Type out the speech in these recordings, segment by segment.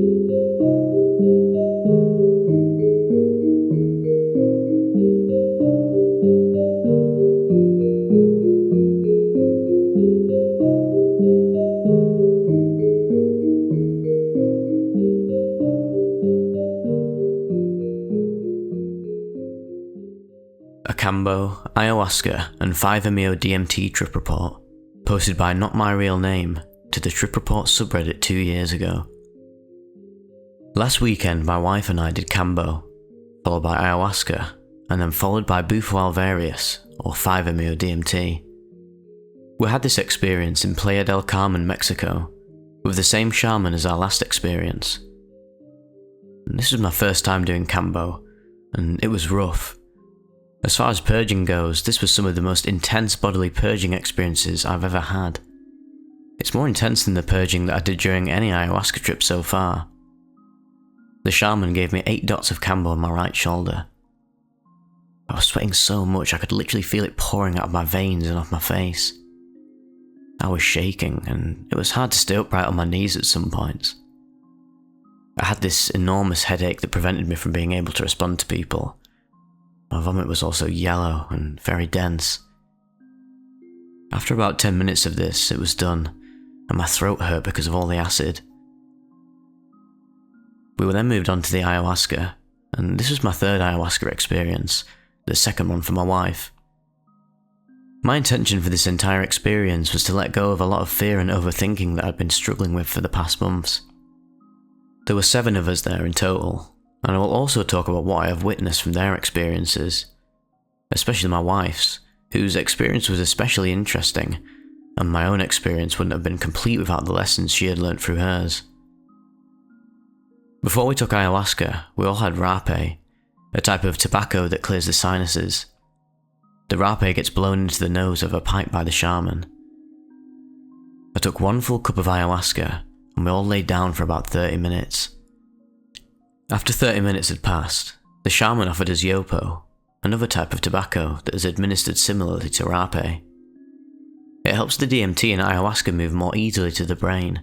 A Kambo, Ayahuasca and 5-MeO DMT trip report, posted by Not My Real Name to the Trip Report subreddit 2 years ago. Last weekend my wife and I did Kambo, followed by Ayahuasca, and then followed by Bufo Alvarius, or 5-MeO DMT. We had this experience in Playa del Carmen, Mexico, with the same shaman as our last experience. And this was my first time doing Kambo, and it was rough. As far as purging goes, this was some of the most intense bodily purging experiences I've ever had. It's more intense than the purging that I did during any ayahuasca trip so far. The shaman gave me 8 dots of Kambo on my right shoulder. I was sweating so much I could literally feel it pouring out of my veins and off my face. I was shaking, and it was hard to stay upright on my knees at some points. I had this enormous headache that prevented me from being able to respond to people. My vomit was also yellow and very dense. After about 10 minutes of this, it was done, and my throat hurt because of all the acid. We were then moved on to the ayahuasca, and this was my third ayahuasca experience, the second one for my wife. My intention for this entire experience was to let go of a lot of fear and overthinking that I'd been struggling with for the past months. There were 7 of us there in total, and I will also talk about what I have witnessed from their experiences, especially my wife's, whose experience was especially interesting, and my own experience wouldn't have been complete without the lessons she had learnt through hers. Before we took ayahuasca, we all had rape, a type of tobacco that clears the sinuses. The rape gets blown into the nose of a pipe by the shaman. I took 1 full cup of ayahuasca, and we all laid down for about 30 minutes. After 30 minutes had passed, the shaman offered us yopo, another type of tobacco that is administered similarly to rape. It helps the DMT and ayahuasca move more easily to the brain.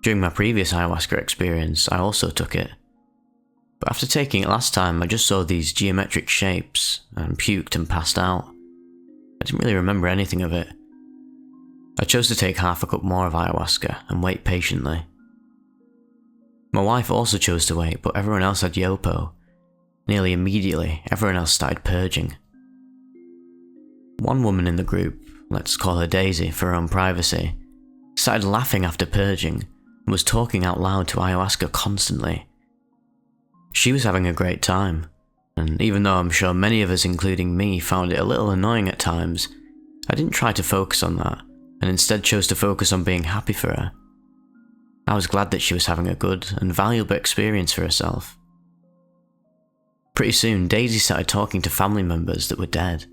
During my previous ayahuasca experience, I also took it. But after taking it last time, I just saw these geometric shapes and puked and passed out. I didn't really remember anything of it. I chose to take half a cup more of ayahuasca and wait patiently. My wife also chose to wait, but everyone else had yopo. Nearly immediately, everyone else started purging. One woman in the group, let's call her Daisy for her own privacy, started laughing after purging and was talking out loud to ayahuasca constantly. She was having a great time, and even though I'm sure many of us, including me, found it a little annoying at times, I didn't try to focus on that, and instead chose to focus on being happy for her. I was glad that she was having a good and valuable experience for herself. Pretty soon, Daisy started talking to family members that were dead,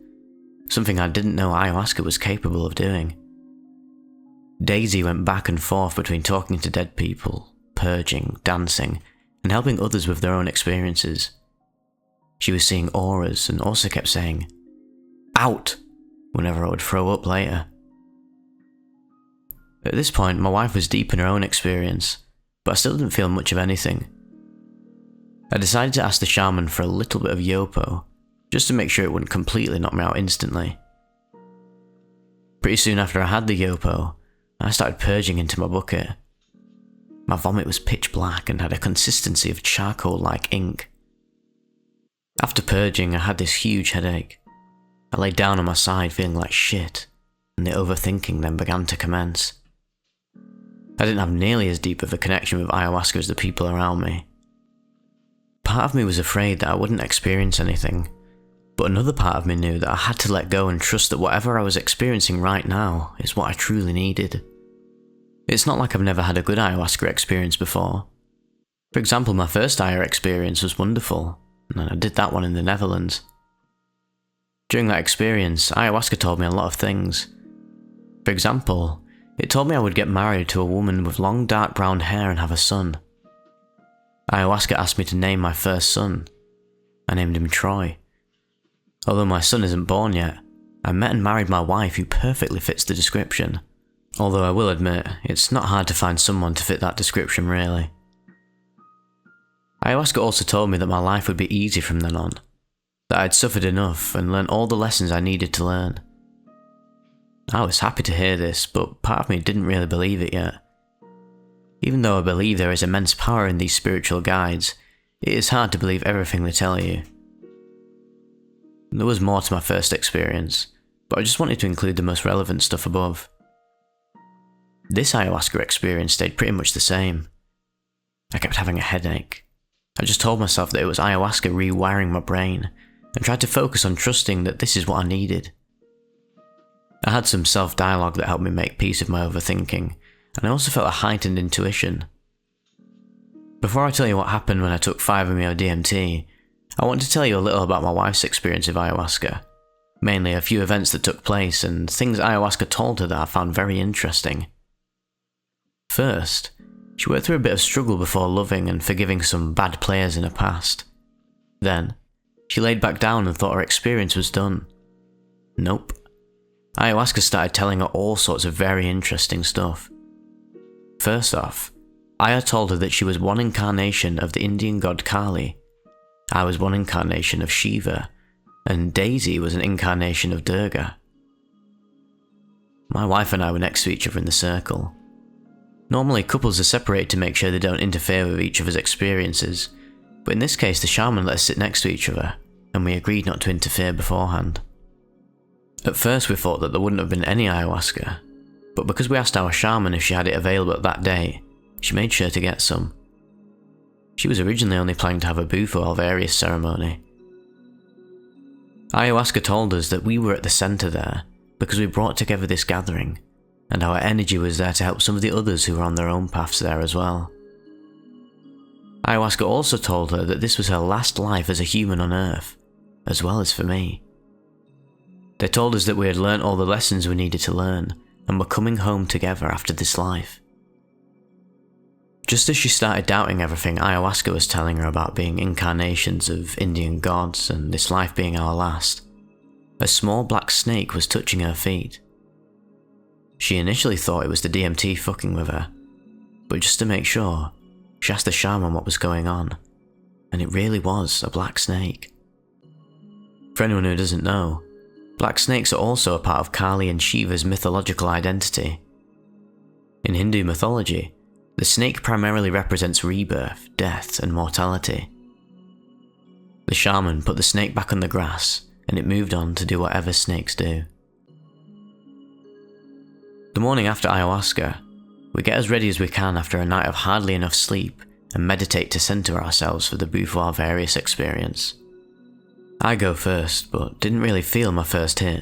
something I didn't know ayahuasca was capable of doing. Daisy went back and forth between talking to dead people, purging, dancing, and helping others with their own experiences. She was seeing auras and also kept saying, "Out!" whenever I would throw up later. At this point, my wife was deep in her own experience, but I still didn't feel much of anything. I decided to ask the shaman for a little bit of yopo, just to make sure it wouldn't completely knock me out instantly. Pretty soon after I had the yopo, I started purging into my bucket. My vomit was pitch black and had a consistency of charcoal-like ink. After purging, I had this huge headache. I laid down on my side feeling like shit, and the overthinking then began to commence. I didn't have nearly as deep of a connection with ayahuasca as the people around me. Part of me was afraid that I wouldn't experience anything, but another part of me knew that I had to let go and trust that whatever I was experiencing right now is what I truly needed. It's not like I've never had a good ayahuasca experience before. For example, my first Aya experience was wonderful, and I did that one in the Netherlands. During that experience, ayahuasca told me a lot of things. For example, it told me I would get married to a woman with long dark brown hair and have a son. Ayahuasca asked me to name my first son. I named him Troy. Although my son isn't born yet, I met and married my wife who perfectly fits the description. Although I will admit, it's not hard to find someone to fit that description really. Ayahuasca also told me that my life would be easy from then on, that I'd suffered enough and learned all the lessons I needed to learn. I was happy to hear this, but part of me didn't really believe it yet. Even though I believe there is immense power in these spiritual guides, it is hard to believe everything they tell you. There was more to my first experience, but I just wanted to include the most relevant stuff above. This ayahuasca experience stayed pretty much the same. I kept having a headache. I just told myself that it was ayahuasca rewiring my brain, and tried to focus on trusting that this is what I needed. I had some self-dialogue that helped me make peace with my overthinking, and I also felt a heightened intuition. Before I tell you what happened when I took 5-MeO DMT, I want to tell you a little about my wife's experience of ayahuasca, mainly a few events that took place and things ayahuasca told her that I found very interesting. First, she went through a bit of struggle before loving and forgiving some bad players in her past. Then, she laid back down and thought her experience was done. Nope. Ayahuasca started telling her all sorts of very interesting stuff. First off, Aya told her that she was one incarnation of the Indian god Kali, I was one incarnation of Shiva, and Daisy was an incarnation of Durga. My wife and I were next to each other in the circle. Normally couples are separated to make sure they don't interfere with each other's experiences, but in this case the shaman let us sit next to each other, and we agreed not to interfere beforehand. At first we thought that there wouldn't have been any ayahuasca, but because we asked our shaman if she had it available that day, she made sure to get some. She was originally only planning to have a Bufo Alvarius ceremony. Ayahuasca told us that we were at the centre there because we brought together this gathering, and our energy was there to help some of the others who were on their own paths there as well. Ayahuasca also told her that this was her last life as a human on Earth, as well as for me. They told us that we had learnt all the lessons we needed to learn, and were coming home together after this life. Just as she started doubting everything ayahuasca was telling her about being incarnations of Indian gods and this life being our last, a small black snake was touching her feet. She initially thought it was the DMT fucking with her, but just to make sure, she asked the shaman what was going on, and it really was a black snake. For anyone who doesn't know, black snakes are also a part of Kali and Shiva's mythological identity. In Hindu mythology, the snake primarily represents rebirth, death, and mortality. The shaman put the snake back on the grass, and it moved on to do whatever snakes do. The morning after ayahuasca, we get as ready as we can after a night of hardly enough sleep and meditate to center ourselves for the Bufo Alvarius experience. I go first, but didn't really feel my first hit.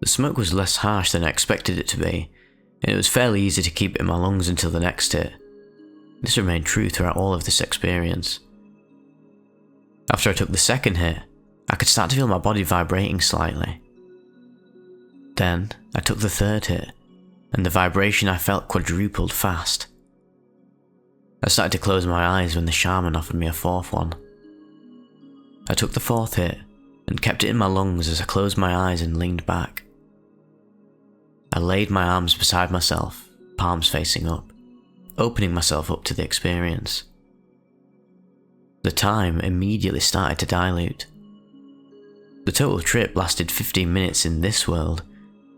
The smoke was less harsh than I expected it to be, and it was fairly easy to keep it in my lungs until the next hit. This remained true throughout all of this experience. After I took the second hit, I could start to feel my body vibrating slightly. Then, I took the third hit, and the vibration I felt quadrupled fast. I started to close my eyes when the shaman offered me a fourth one. I took the fourth hit, and kept it in my lungs as I closed my eyes and leaned back. I laid my arms beside myself, palms facing up, opening myself up to the experience. The time immediately started to dilute. The total trip lasted 15 minutes in this world,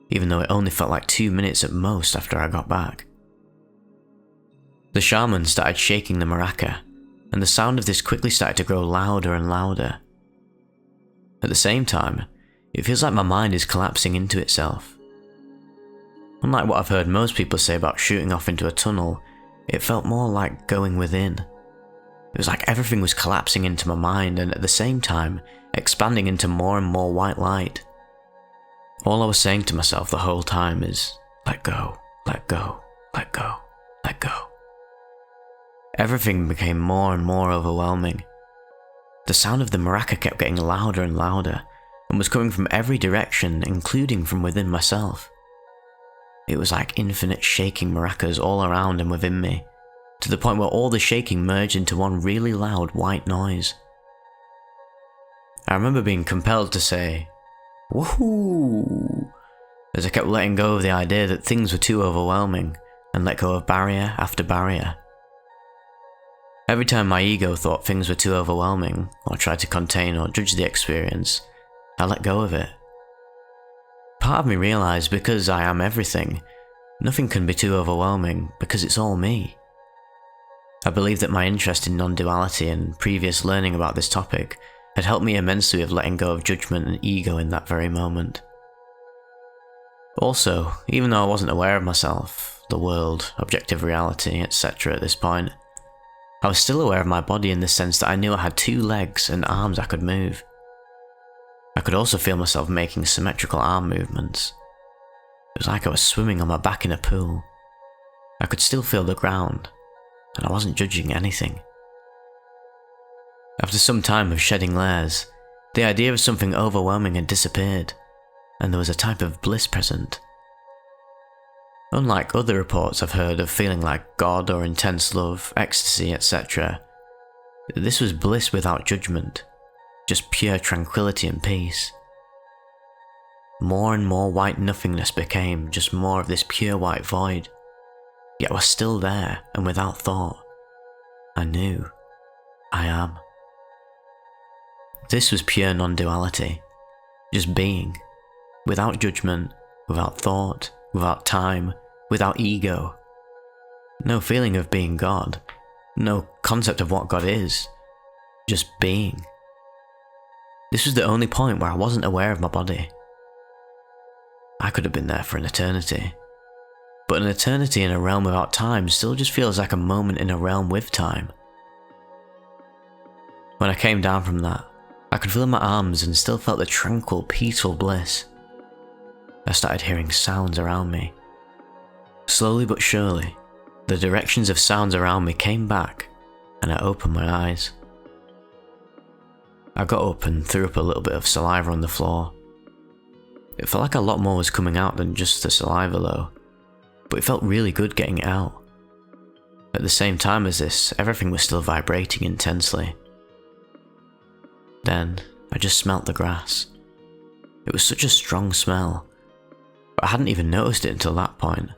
even though it only felt like 2 minutes at most after I got back. The shaman started shaking the maraca, and the sound of this quickly started to grow louder and louder. At the same time, it feels like my mind is collapsing into itself. Unlike what I've heard most people say about shooting off into a tunnel, it felt more like going within. It was like everything was collapsing into my mind and at the same time, expanding into more and more white light. All I was saying to myself the whole time is, let go, let go, let go, let go. Everything became more and more overwhelming. The sound of the maraca kept getting louder and louder, and was coming from every direction, including from within myself. It was like infinite shaking maracas all around and within me, to the point where all the shaking merged into one really loud white noise. I remember being compelled to say, woohoo, as I kept letting go of the idea that things were too overwhelming, and let go of barrier after barrier. Every time my ego thought things were too overwhelming, or tried to contain or judge the experience, I let go of it. Part of me realised because I am everything, nothing can be too overwhelming because it's all me. I believe that my interest in non-duality and previous learning about this topic had helped me immensely with letting go of judgment and ego in that very moment. Also, even though I wasn't aware of myself, the world, objective reality, etc. at this point, I was still aware of my body in the sense that I knew I had 2 legs and arms I could move. I could also feel myself making symmetrical arm movements. It was like I was swimming on my back in a pool. I could still feel the ground, and I wasn't judging anything. After some time of shedding layers, the idea of something overwhelming had disappeared, and there was a type of bliss present. Unlike other reports I've heard of feeling like God or intense love, ecstasy, etc., this was bliss without judgment, just pure tranquility and peace. More and more white nothingness became just more of this pure white void, yet was still there and without thought. I knew. I am. This was pure non-duality, just being, without judgment, without thought, without time, without ego. No feeling of being God, no concept of what God is, just being. This was the only point where I wasn't aware of my body. I could have been there for an eternity, but an eternity in a realm without time still just feels like a moment in a realm with time. When I came down from that, I could feel my arms and still felt the tranquil, peaceful bliss. I started hearing sounds around me. Slowly but surely, the directions of sounds around me came back, and I opened my eyes. I got up and threw up a little bit of saliva on the floor. It felt like a lot more was coming out than just the saliva though, but it felt really good getting it out. At the same time as this, everything was still vibrating intensely. Then, I just smelt the grass. It was such a strong smell, but I hadn't even noticed it until that point.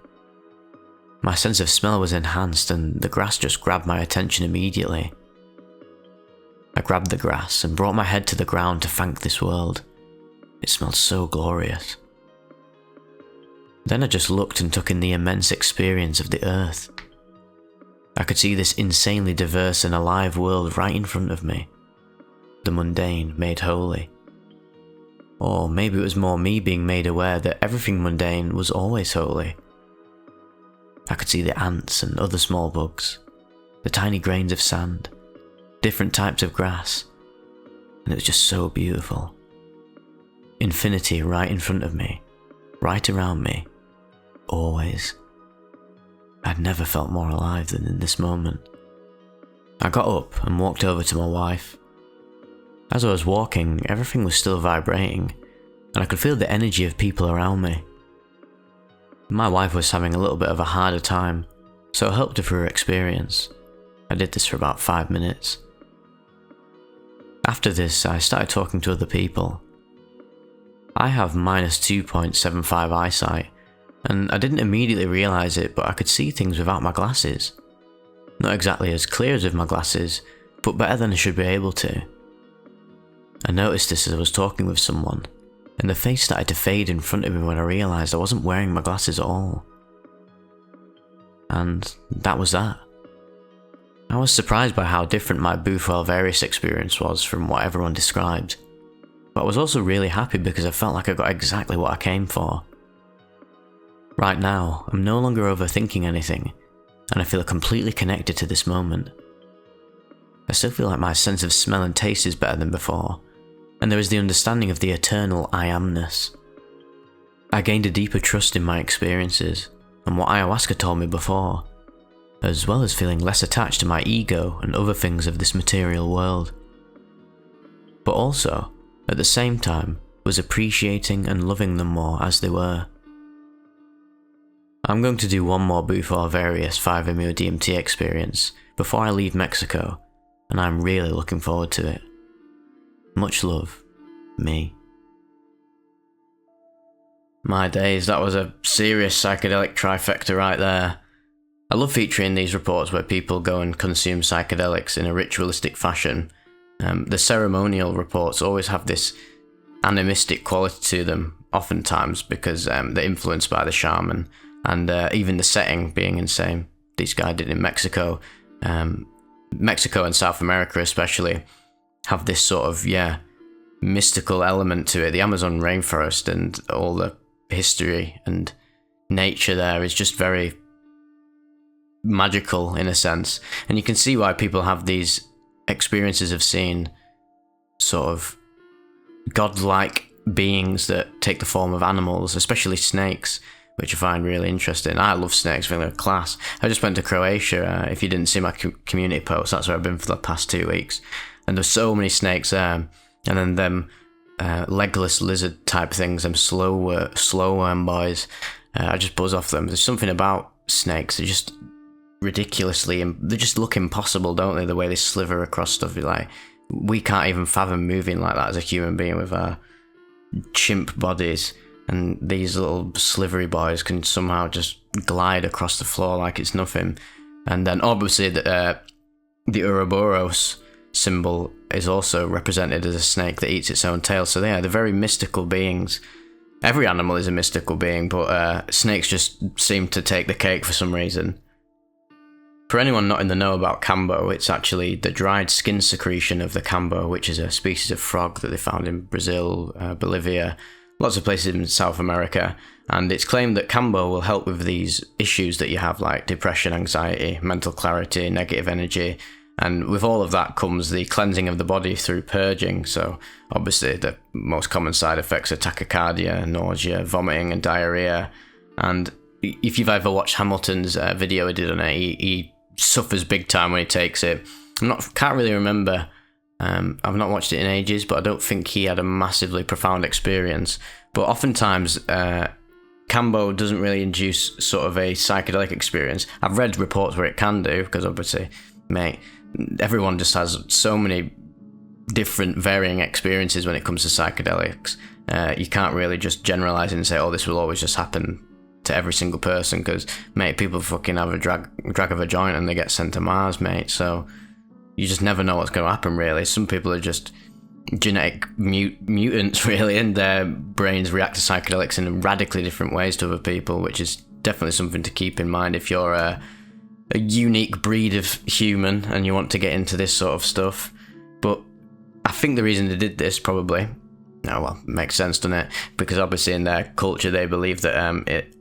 My sense of smell was enhanced and the grass just grabbed my attention immediately. I grabbed the grass and brought my head to the ground to thank this world. It smelled so glorious. Then I just looked and took in the immense experience of the earth. I could see this insanely diverse and alive world right in front of me. The mundane made holy. Or maybe it was more me being made aware that everything mundane was always holy. I could see the ants and other small bugs, the tiny grains of sand, different types of grass, and it was just so beautiful. Infinity right in front of me, right around me, always. I'd never felt more alive than in this moment. I got up and walked over to my wife. As I was walking, everything was still vibrating, and I could feel the energy of people around me. My wife was having a little bit of a harder time, so I helped her through her experience. I did this for about 5 minutes. After this, I started talking to other people. I have minus 2.75 eyesight, and I didn't immediately realise it, but I could see things without my glasses. Not exactly as clear as with my glasses, but better than I should be able to. I noticed this as I was talking with someone, and the face started to fade in front of me when I realised I wasn't wearing my glasses at all. And that was that. I was surprised by how different my Bufo Alvarius experience was from what everyone described, but I was also really happy because I felt like I got exactly what I came for. Right now, I'm no longer overthinking anything, and I feel completely connected to this moment. I still feel like my sense of smell and taste is better than before, and there is the understanding of the eternal I amness. I gained a deeper trust in my experiences, and what Ayahuasca told me before, as well as feeling less attached to my ego and other things of this material world. But also, at the same time, was appreciating and loving them more as they were. I'm going to do one more Bufo Alvarius 5-MeO DMT experience before I leave Mexico, and I'm really looking forward to it. Much love, me. My days, that was a serious psychedelic trifecta right there. I love featuring these reports where people go and consume psychedelics in a ritualistic fashion. The ceremonial reports always have this animistic quality to them, oftentimes because they're influenced by the shaman, and even the setting being insane. This guy did it in Mexico. Mexico and South America especially have this sort of, mystical element to it. The Amazon rainforest and all the history and nature there is just very magical in a sense. And you can see why people have these experiences of seeing sort of godlike beings that take the form of animals, especially snakes, which I find really interesting. I love snakes, really a class. I just went to Croatia. If you didn't see my community post, that's where I've been for the past 2 weeks. And there's so many snakes there. And then them legless lizard type things, them slow worm boys. I just buzz off them. There's something about snakes. They're just ridiculously, they just look impossible, don't they? The way they sliver across stuff. Like, we can't even fathom moving like that as a human being with our chimp bodies. And these little slivery boys can somehow just glide across the floor like it's nothing. And then obviously the Ouroboros symbol is also represented as a snake that eats its own tail. So they're very mystical beings. Every animal is a mystical being, but snakes just seem to take the cake for some reason. For anyone not in the know about Kambo, it's actually the dried skin secretion of the Kambo, which is a species of frog that they found in Brazil, Bolivia, lots of places in South America. And it's claimed that Kambo will help with these issues that you have, like depression, anxiety, mental clarity, negative energy. And with all of that comes the cleansing of the body through purging. So obviously the most common side effects are tachycardia, nausea, vomiting and diarrhea. And if you've ever watched Hamilton's video he did on it, he suffers big time when he takes it. Can't really remember. I've not watched it in ages, but I don't think he had a massively profound experience. But oftentimes, Kambo doesn't really induce sort of a psychedelic experience. I've read reports where it can do, because obviously, mate, everyone just has so many different varying experiences when it comes to psychedelics. You can't really just generalize and say, oh, this will always just happen to every single person, because, mate, people fucking have a drag of a joint and they get sent to Mars, mate. So you just never know what's going to happen, really. Some people are just genetic mutants, really, and their brains react to psychedelics in radically different ways to other people, which is definitely something to keep in mind if you're a unique breed of human and you want to get into this sort of stuff. But I think the reason they did this probably, makes sense, doesn't it? Because obviously in their culture they believe that it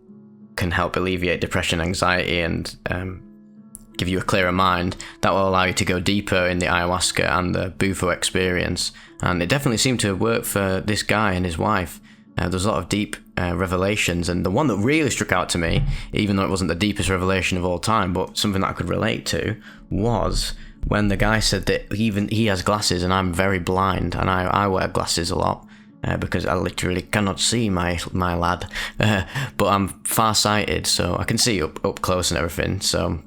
can help alleviate depression, anxiety, and give you a clearer mind. That will allow you to go deeper in the ayahuasca and the bufo experience. And it definitely seemed to have worked for this guy and his wife. There's a lot of deep revelations, and the one that really struck out to me, even though it wasn't the deepest revelation of all time, but something that I could relate to, was when the guy said that even he has glasses and I'm very blind, and I wear glasses a lot because I literally cannot see, my lad, but I'm far-sighted, so I can see up close and everything. So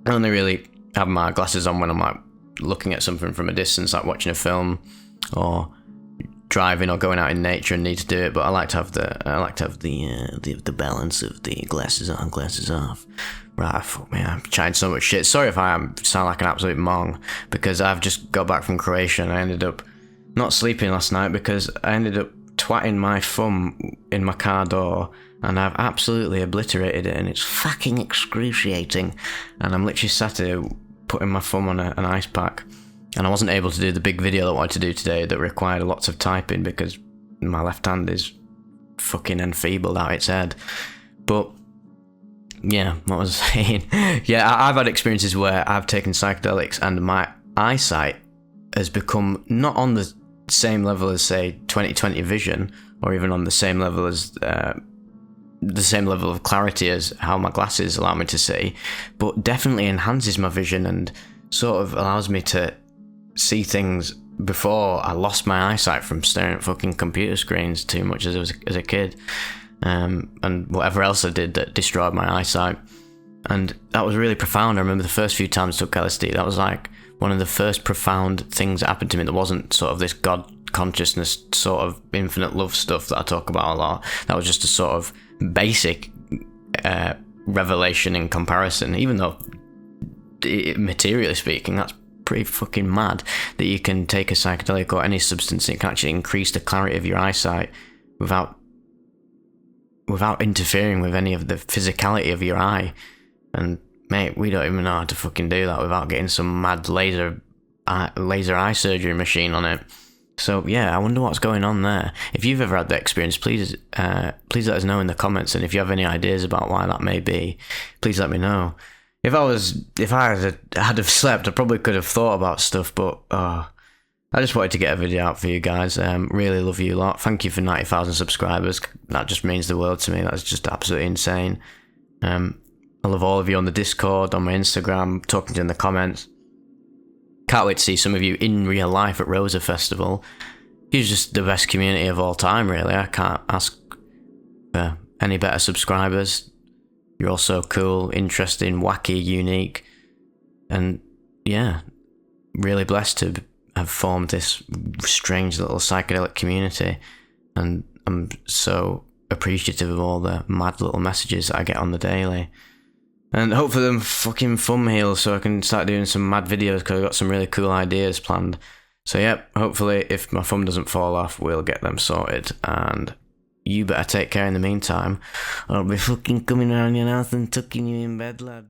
I only really have my glasses on when I'm like looking at something from a distance, like watching a film or driving or going out in nature and need to do it. But I like to have the balance of the glasses on, glasses off. Right, fuck me, I'm trying so much shit. Sorry if I sound like an absolute mong, because I've just got back from Croatia and I ended up not sleeping last night because I ended up twatting my thumb in my car door, and I've absolutely obliterated it, and it's fucking excruciating. And I'm literally sat here putting my thumb on an ice pack, and I wasn't able to do the big video that I wanted to do today that required lots of typing because my left hand is fucking enfeebled out its head. But yeah, what was I saying? Yeah, I've had experiences where I've taken psychedelics and my eyesight has become not on the same level as, say, 20/20 vision, or even on the same level as the same level of clarity as how my glasses allow me to see, but definitely enhances my vision and sort of allows me to see things before I lost my eyesight from staring at fucking computer screens too much as a kid, and whatever else I did that destroyed my eyesight. And that was really profound. I remember the first few times I took LSD, that was like one of the first profound things that happened to me that wasn't sort of this God consciousness sort of infinite love stuff that I talk about a lot. That was just a sort of basic revelation in comparison, even though materially speaking, that's pretty fucking mad that you can take a psychedelic or any substance and it can actually increase the clarity of your eyesight without interfering with any of the physicality of your eye. And mate, we don't even know how to fucking do that without getting some mad laser eye surgery machine on it. So yeah, I wonder what's going on there. If you've ever had that experience, please let us know in the comments, and if you have any ideas about why that may be, please let me know. If I had have slept, I probably could have thought about stuff, but I just wanted to get a video out for you guys. Really love you a lot. Thank you for 90,000 subscribers. That just means the world to me. That's just absolutely insane. I love all of you on the Discord, on my Instagram, talking to you in the comments. Can't wait to see some of you in real life at Rosa Festival. You're just the best community of all time, really. I can't ask for any better subscribers. You're all so cool, interesting, wacky, unique, and yeah, really blessed to have formed this strange little psychedelic community, and I'm so appreciative of all the mad little messages that I get on the daily, and hopefully them fucking thumb heals so I can start doing some mad videos because I've got some really cool ideas planned. So yep, hopefully if my thumb doesn't fall off, we'll get them sorted, and you better take care in the meantime. I'll be fucking coming around your house and tucking you in bed, lad.